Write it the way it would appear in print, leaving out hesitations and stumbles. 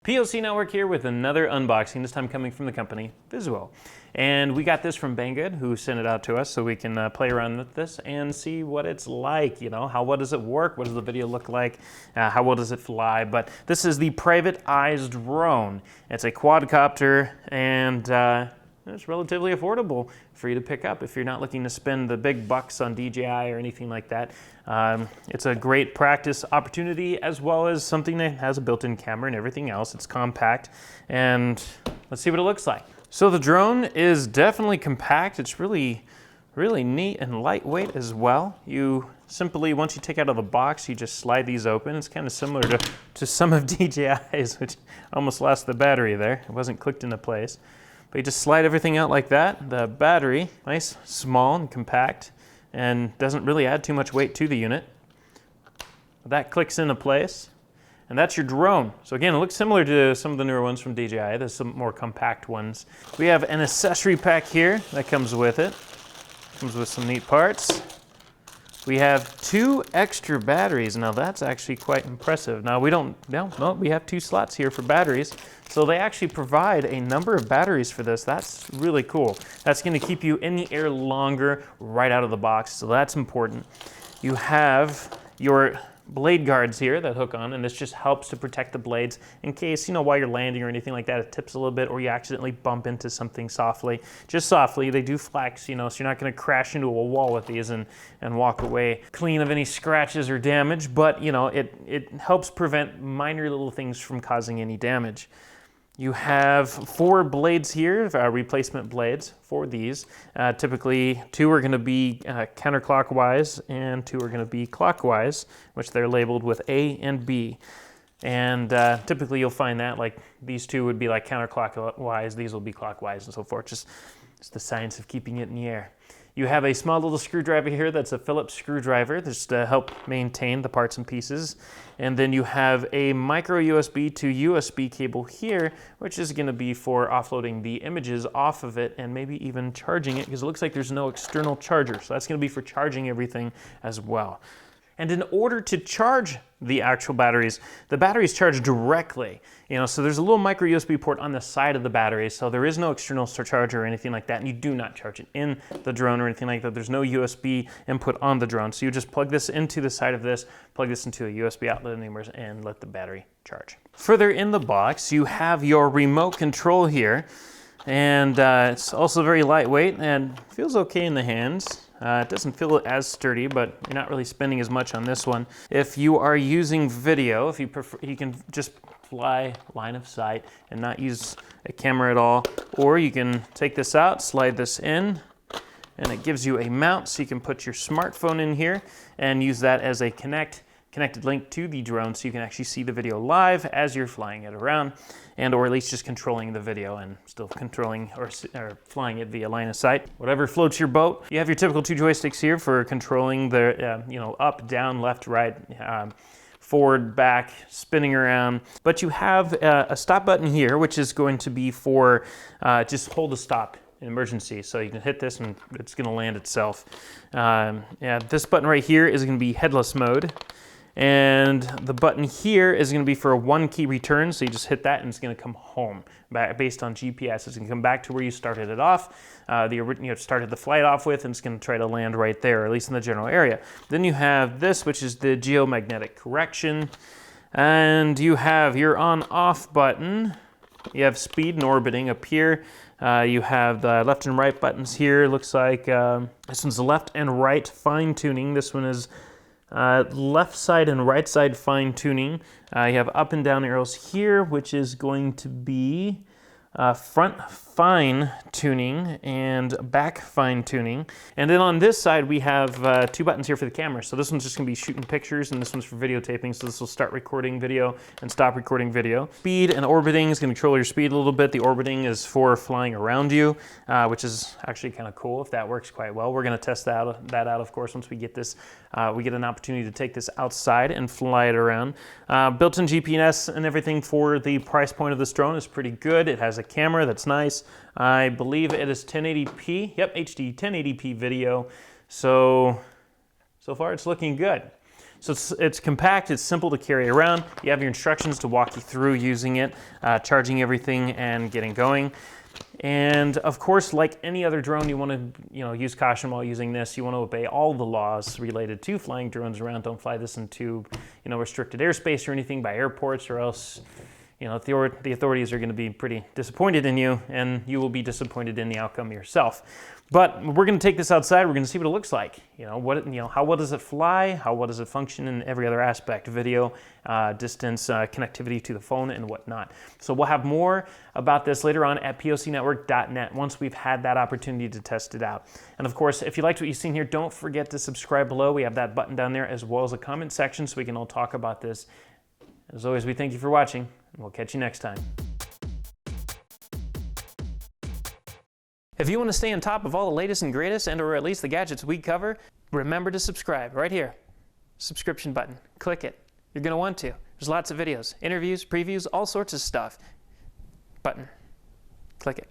POC Network here with another unboxing, this time coming from the company VISUO. And we got this from Banggood, who sent it out to us so we can play around with this and see what it's like, you know, what does it work, what does the video look like, how well does it fly. But this is the Private Eyes drone. It's a quadcopter and it's relatively affordable for you to pick up if you're not looking to spend the big bucks on DJI or anything like that. It's a great practice opportunity as well as something that has a built-in camera and everything else. It's compact, and let's see what it looks like. So the drone is definitely compact. It's really neat and lightweight as well. You simply, once you take out of the box, you just slide these open. It's kind of similar to some of DJI's, which almost lost the battery there. It wasn't clicked into place. But you just slide everything out like that. The battery, nice, small and compact, and doesn't really add too much weight to the unit. That clicks into place, and that's your drone. So again, it looks similar to some of the newer ones from DJI. There's some more compact ones. We have an accessory pack here that comes with it. Comes with some neat parts. We have 2 extra batteries. Now that's actually quite impressive. Now we have 2 slots here for batteries. So they actually provide a number of batteries for this. That's really cool. That's gonna keep you in the air longer right out of the box, so that's important. You have your blade guards here that hook on, and this just helps to protect the blades in case, you know, while you're landing or anything like that, it tips a little bit or you accidentally bump into something softly. Just softly, they do flex, you know, so you're not gonna crash into a wall with these and walk away clean of any scratches or damage, but you know, it helps prevent minor little things from causing any damage. You have 4 blades here, replacement blades for these. Typically 2 are gonna be counterclockwise and 2 are gonna be clockwise, which they're labeled with A and B. And typically you'll find that like these 2 would be like counterclockwise, these will be clockwise and so forth. Just the science of keeping it in the air. You have a small little screwdriver here that's a Phillips screwdriver just to help maintain the parts and pieces. And then you have a micro USB to USB cable here, which is gonna be for offloading the images off of it and maybe even charging it, because it looks like there's no external charger. So that's gonna be for charging everything as well. And in order to charge the actual batteries, the batteries charge directly. You know, so there's a little micro USB port on the side of the battery, so there is no external charger or anything like that, and you do not charge it in the drone or anything like that. There's no USB input on the drone, so you just plug this into the side of this, plug this into a USB outlet and let the battery charge. Further in the box, you have your remote control here, and it's also very lightweight and feels okay in the hands. It doesn't feel as sturdy, but you're not really spending as much on this one. If you are using video, if you prefer, you can just fly line of sight and not use a camera at all, or you can take this out, slide this in, and it gives you a mount so you can put your smartphone in here and use that as a connected link to the drone so you can actually see the video live as you're flying it around, and or at least just controlling the video and still controlling or flying it via line of sight. Whatever floats your boat. You have your typical 2 joysticks here for controlling the you know, up, down, left, right, forward, back, spinning around. But you have a stop button here, which is going to be for just hold a stop in emergency. So you can hit this and it's gonna land itself. Yeah, this button right here is gonna be headless mode. And the button here is going to be for a 1-key return, so you just hit that and it's going to come home based on GPS. It's going to come back to where you started it off, you started the flight off with, and it's going to try to land right there, or at least in the general area. Then you have this, which is the geomagnetic correction, and you have your on-off button. You have speed and orbiting up here. You have the left and right buttons here. Looks like this one's the left and right fine-tuning. This one is left side and right side fine tuning. You have up and down arrows here, which is going to be front fine tuning and back fine tuning. And then on this side, we have 2 buttons here for the camera. So this one's just gonna be shooting pictures, and this one's for videotaping. So this will start recording video and stop recording video. Speed and orbiting is gonna control your speed a little bit. The orbiting is for flying around you, which is actually kind of cool if that works quite well. We're gonna test that out, of course, once we get this, we get an opportunity to take this outside and fly it around. Built-in GPS and everything for the price point of this drone is pretty good. It has a camera that's nice. I believe it is 1080p. Yep, HD 1080p video. So far it's looking good. So it's compact, it's simple to carry around. You have your instructions to walk you through using it, charging everything and getting going. And of course, like any other drone, you want to use caution while using this. You want to obey all the laws related to flying drones around. Don't fly this into restricted airspace or anything by airports, or else the authorities are going to be pretty disappointed in you, and you will be disappointed in the outcome yourself. But we're going to take this outside. We're going to see what it looks like. How well does it fly? How well does it function in every other aspect? Video, distance, connectivity to the phone, and whatnot. So we'll have more about this later on at POCnetwork.net once we've had that opportunity to test it out. And of course, if you liked what you've seen here, don't forget to subscribe below. We have that button down there, as well as a comment section, so we can all talk about this. As always, we thank you for watching, and we'll catch you next time. If you want to stay on top of all the latest and greatest, and or at least the gadgets we cover, remember to subscribe right here. Subscription button. Click it. You're going to want to. There's lots of videos, interviews, previews, all sorts of stuff. Button. Click it.